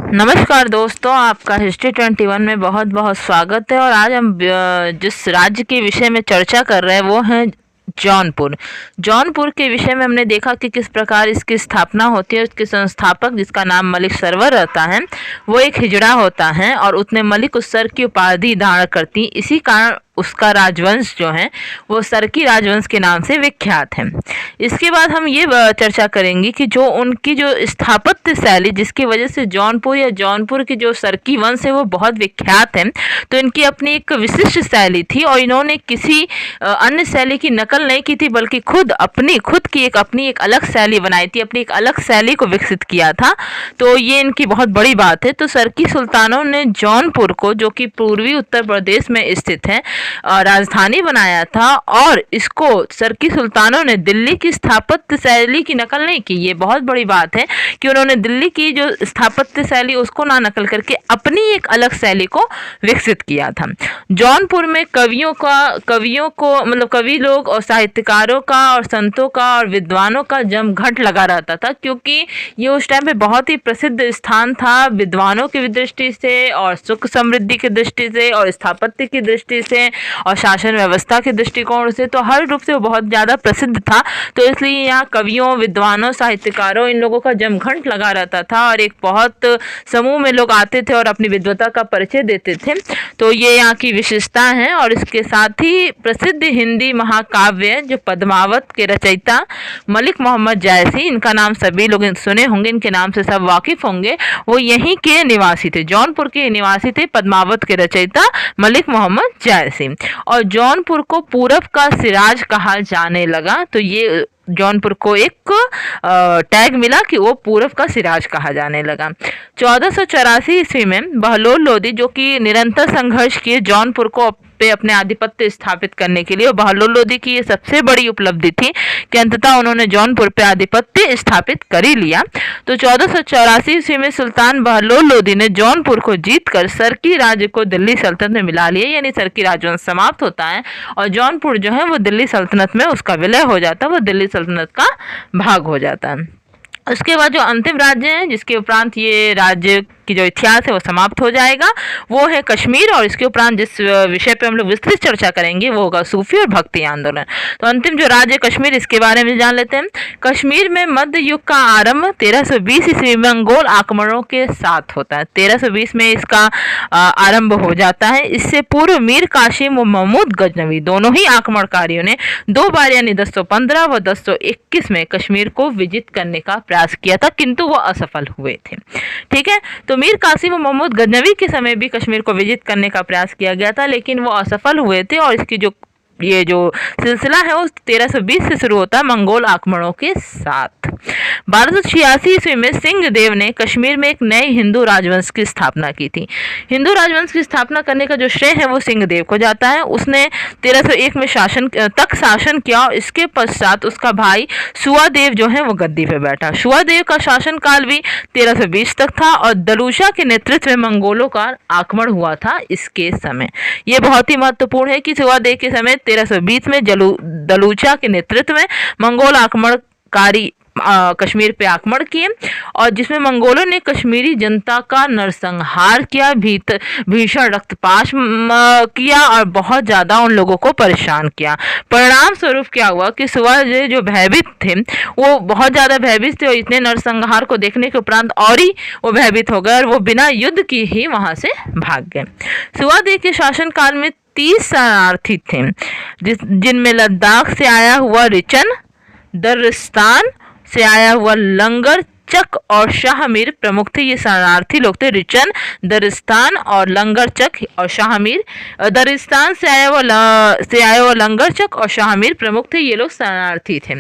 नमस्कार दोस्तों, आपका हिस्ट्री 21 में बहुत बहुत स्वागत है। और आज हम जिस राज्य के विषय में चर्चा कर रहे हैं वो है जौनपुर। जौनपुर के विषय में हमने देखा कि किस प्रकार इसकी स्थापना होती है। उसके संस्थापक, जिसका नाम मलिक सरवर रहता है, वो एक हिजड़ा होता है और उसने मलिक उसर की उपाधि धारण करती। इसी कारण उसका राजवंश जो है वो सरकी राजवंश के नाम से विख्यात है। इसके बाद हम ये चर्चा करेंगे कि जो उनकी जो स्थापत्य शैली, जिसकी वजह से जौनपुर या जौनपुर की जो सरकी वंश है वो बहुत विख्यात है। तो इनकी अपनी एक विशिष्ट शैली थी और इन्होंने किसी अन्य शैली की नकल नहीं की थी, बल्कि खुद की अपनी एक अलग शैली बनाई थी, अपनी एक अलग शैली को विकसित किया था। तो ये इनकी बहुत बड़ी बात है। तो सरकी सुल्तानों ने जौनपुर को, जो कि पूर्वी उत्तर प्रदेश में स्थित है, राजधानी बनाया था। और इसको सरकी सुल्तानों ने दिल्ली की स्थापत्य शैली की नकल नहीं की। ये बहुत बड़ी बात है कि उन्होंने दिल्ली की जो स्थापत्य शैली उसको ना नकल करके अपनी एक अलग शैली को विकसित किया था। जौनपुर में कवियों को मतलब कवि लोग और साहित्यकारों का और संतों का और विद्वानों का जमघट लगा रहता था, क्योंकि ये उस टाइम पे बहुत ही प्रसिद्ध स्थान था विद्वानों की दृष्टि से और सुख समृद्धि की दृष्टि से और स्थापत्य की दृष्टि से और शासन व्यवस्था के दृष्टिकोण से। तो हर रूप से वो बहुत ज़्यादा प्रसिद्ध था। तो इसलिए यहाँ कवियों, विद्वानों, साहित्यकारों, इन लोगों का जमघट लगा रहता था और एक बहुत समूह में लोग आते थे और अपनी विद्वता का परिचय देते थे। तो ये यहाँ की विशेषता है। और इसके साथ ही प्रसिद्ध हिंदी महाकाव्य जो पद्मावत के रचयिता मलिक मोहम्मद जायसी, इनका नाम सभी लोग सुने होंगे, इनके नाम से सब वाकिफ होंगे, वो यहीं के निवासी थे, जौनपुर के निवासी थे, पद्मावत के रचयिता मलिक मोहम्मद जायसी। और जौनपुर को पूरब का सिराज कहा जाने लगा। तो ये जौनपुर को एक टैग मिला कि वो पूरब का सिराज कहा जाने लगा। 1484 ईस्वी में बहलोल लोदी, जो कि निरंतर संघर्ष किए जौनपुर को पे अपने आधिपत्य स्थापित करने के लिए, और बहलोल लोदी की ये सबसे बड़ी उपलब्धि थी कि अंततः उन्होंने जौनपुर पे आधिपत्य स्थापित कर ही लिया। तो 1484 ईस्वी में सुल्तान बहलोल लोदी ने जौनपुर को जीतकर सरकी राज्य को दिल्ली सल्तनत में मिला लिया, यानी सरकी राजवंश समाप्त होता है और जौनपुर जो है वो दिल्ली सल्तनत में उसका विलय हो जाता है, वो दिल्ली सल्तनत का भाग हो जाता है। उसके बाद जो अंतिम राज्य है, जिसके उपरांत ये राज्य की जो इतिहास है वो समाप्त हो जाएगा, वो है कश्मीर। और इसके उपरांत जिस विषय पे हम लोग विस्तृत चर्चा करेंगे वो होगा सूफी और भक्ति आंदोलन। तो अंतिम जो राज्य कश्मीर, इसके बारे में जान लेते हैं। कश्मीर में मध्य युग का आरंभ 1320 ईस्वी में मंगोल आक्रमणों के साथ होता है। 1320 में इसका आरंभ हो जाता है। इससे पूर्व मीर कासिम व महमूद गजनवी दोनों ही आक्रमणकारियों ने 2 बार यानी 1015 व 1021 में कश्मीर को विजित करने का प्रयास किया था, किंतु वो असफल हुए थे। ठीक है, तो मीर कासिम व महमूद गजनवी के समय भी कश्मीर को विजित करने का प्रयास किया गया था, लेकिन वो असफल हुए थे। और इसकी जो ये जो सिलसिला है वो 1320 से शुरू होता है मंगोल आक्रमणों के साथ। 1286 ईस्वी में सिंह देव ने कश्मीर में एक नए हिंदू राजवंश की स्थापना की थी। हिंदू राजवंश की स्थापना करने का जो श्रेय है वो सिंह देव को जाता है। उसने 1301 में शासन किया और इसके पश्चात उसका भाई सुवादेव जो है वो गद्दी पे बैठा। सुवादेव का शासन काल भी 1320 तक था और दलूशा के नेतृत्व में मंगोलों का आक्रमण हुआ था इसके समय। ये बहुत ही महत्वपूर्ण है कि सुवादेव के समय 1320 में दलूचा के नेतृत्व में मंगोल आक्रमणकारी कश्मीर पे आक्रमण किए और जिसमें मंगोलों ने कश्मीरी जनता का नरसंहार किया, भीषण रक्तपात किया और बहुत ज़्यादा उन लोगों को परेशान किया। परिणाम स्वरूप क्या हुआ कि सुवादेव जो भयभीत थे वो बहुत ज़्यादा भयभीत थे और इतने नरसंहार को देखने के उपरांत और ही वो भयभीत हो गए और वो बिना युद्ध की ही वहाँ से भाग गए। सुवादेव के शासनकाल में 30 शरणार्थी थे, जिनमें लद्दाख से आया हुआ रिचन, दरिस्तान से आया हुआ लंगर चक और शाहमीर प्रमुख थे। ये शरणार्थी लोग थे, रिचन, दरिस्तान और लंगर चक और शाहमीर। दरिस्तान से आया हुआ लंगर चक और शाहमीर प्रमुख थे, ये लोग शरणार्थी थे।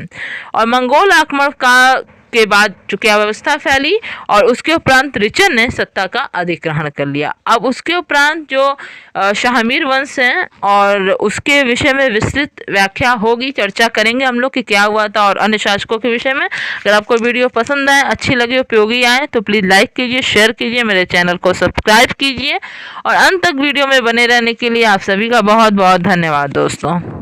और मंगोल आक्रमण के बाद चुकी अव्यवस्था फैली और उसके उपरांत रिचन ने सत्ता का अधिग्रहण कर लिया। अब उसके उपरांत जो शाहमीर वंश है और उसके विषय में विस्तृत व्याख्या होगी, चर्चा करेंगे हम लोग कि क्या हुआ था और अन्य शासकों के विषय में। अगर आपको वीडियो पसंद आए, अच्छी लगी, उपयोगी आए तो प्लीज़ लाइक कीजिए, शेयर कीजिए, मेरे चैनल को सब्सक्राइब कीजिए और अंत तक वीडियो में बने रहने के लिए आप सभी का बहुत बहुत धन्यवाद दोस्तों।